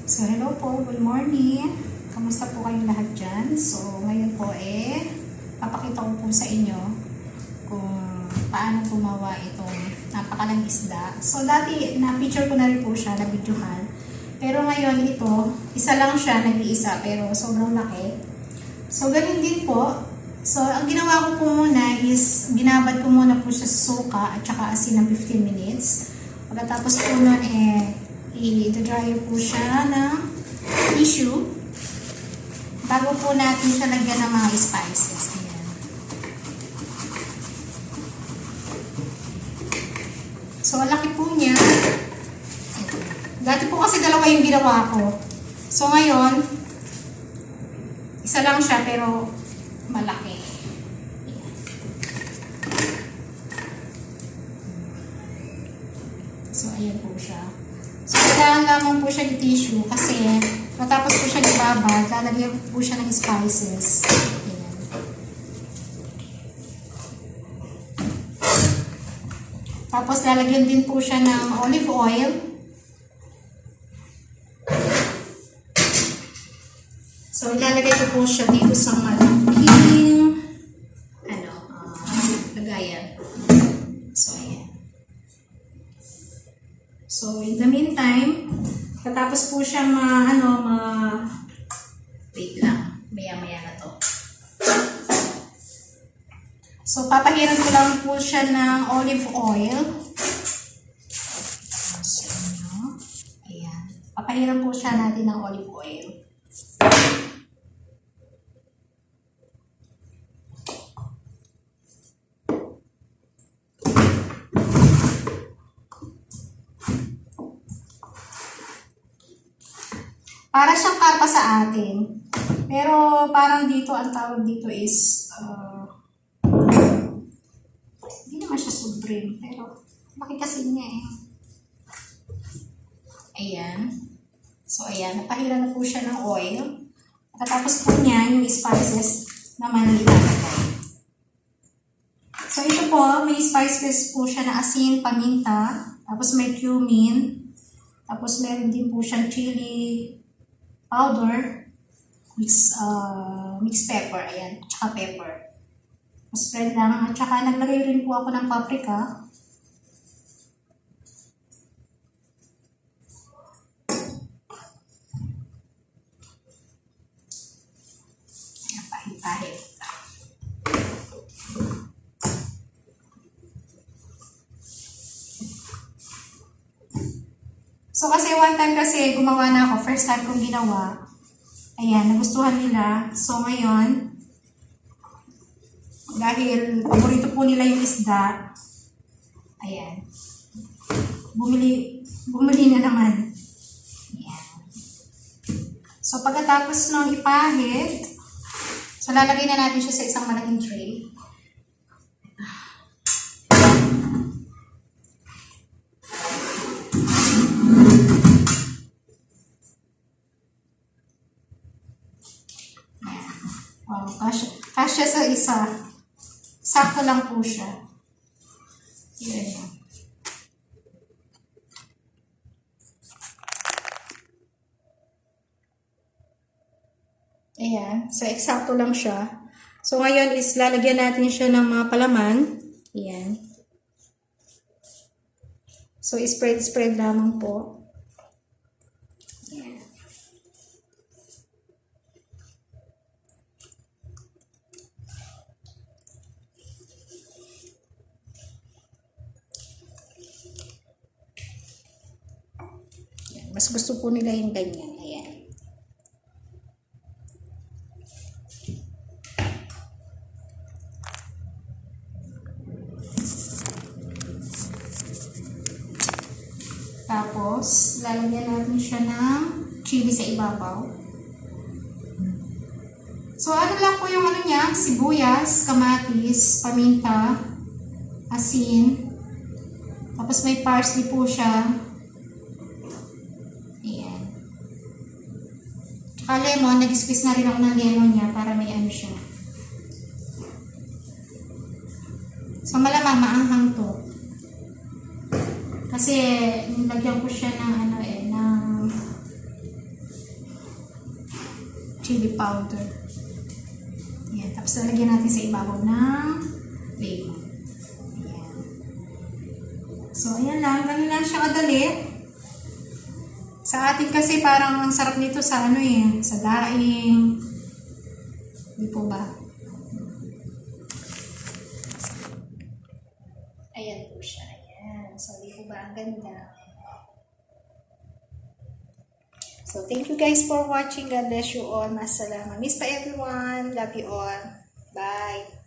So, hello po. Good morning. Kamusta po kayong lahat dyan? So, ngayon po papakita ko po sa inyo kung paano gumawa itong napakalang isda. So, dati na-picture ko na rin po siya, na-videohan. Pero ngayon ito, isa lang siya, nag-iisa, pero sobrang laki. So, ganun din po. So, ang ginawa ko po muna is, binabad ko muna po siya sa suka at saka asin ng 15 minutes. Pagkatapos po nun, i-dryer po siya ng tissue bago po natin siya lagyan ng mga spices. Ayan. So, ang laki po niya. Dati po kasi dalawa yung ginawa ko. So, ngayon, isa lang siya pero malaki. Ayan. So, ayan po siya. So, kailangan lamang po siya ng tissue kasi matapos po siya ibabad, lalagyan po siya ng spices. Ayan. Tapos, lalagyan din po siya ng olive oil. So, ilalagay ko po siya dito sa malaking lagayan. So, ayan. So, in the meantime, katapos po siya wait lang, maya-maya na to. So, papahiran ko lang po siya ng olive oil. So, ayan. Papahiran po siya natin ng olive oil. Para siyang kapa sa atin. Pero parang dito, ang tawag dito is, hindi naman siya supreme. Pero, laki kasi niya eh. Ayan. So, ayan. Napahiran na po siya ng oil. At tapos po niya, yung spices naman ilalagay. So, ito po, may spices po siya na asin, paminta. Tapos may cumin. Tapos meron din po siyang chili powder, mixed pepper, ayan, tsaka pepper. Spread lang, at tsaka naglagay rin po ako ng paprika. Ayan, pahit-pahit. So, kasi one time kasi gumawa na ako, first time kong ginawa. Ayan, nagustuhan nila. So, ngayon, dahil paborito po nila yung isda, ayan, bumili na naman. Ayan. So, pagkatapos nung ipahit, so, lalagay na natin siya sa isang malaking tray. Wow, kasya sa isa. Sakto lang po siya. Yan. Ayan. So, eksakto lang siya. So, ngayon is lalagyan natin siya ng mga palaman. Ayan. So, spread lamang po. Ayan. Mas gusto po nila yung ganyan. Ayan. Tapos, lalagyan natin siya ng chili sa ibabaw. So, ano lang po yung niya? Sibuyas, kamatis, paminta, asin. Tapos may parsley po siya. Lemon, nag-squeeze na rin ako ng lemon niya para may ano siya. So, malamang maanghang to. Kasi, nilagyan ko siya ng chili powder. Yan. Tapos lalagyan natin sa ibabaw ng lemon. Ayan. So, ayan lang. Ganun lang siya kadali. Sa atin kasi parang ang sarap nito sa ano eh, sa daing. Di po ba? Ayan po siya. Ayan. So, di po ba ang ganda? So, thank you guys for watching. God bless you all. Masalama. Miss pa everyone. Love you all. Bye.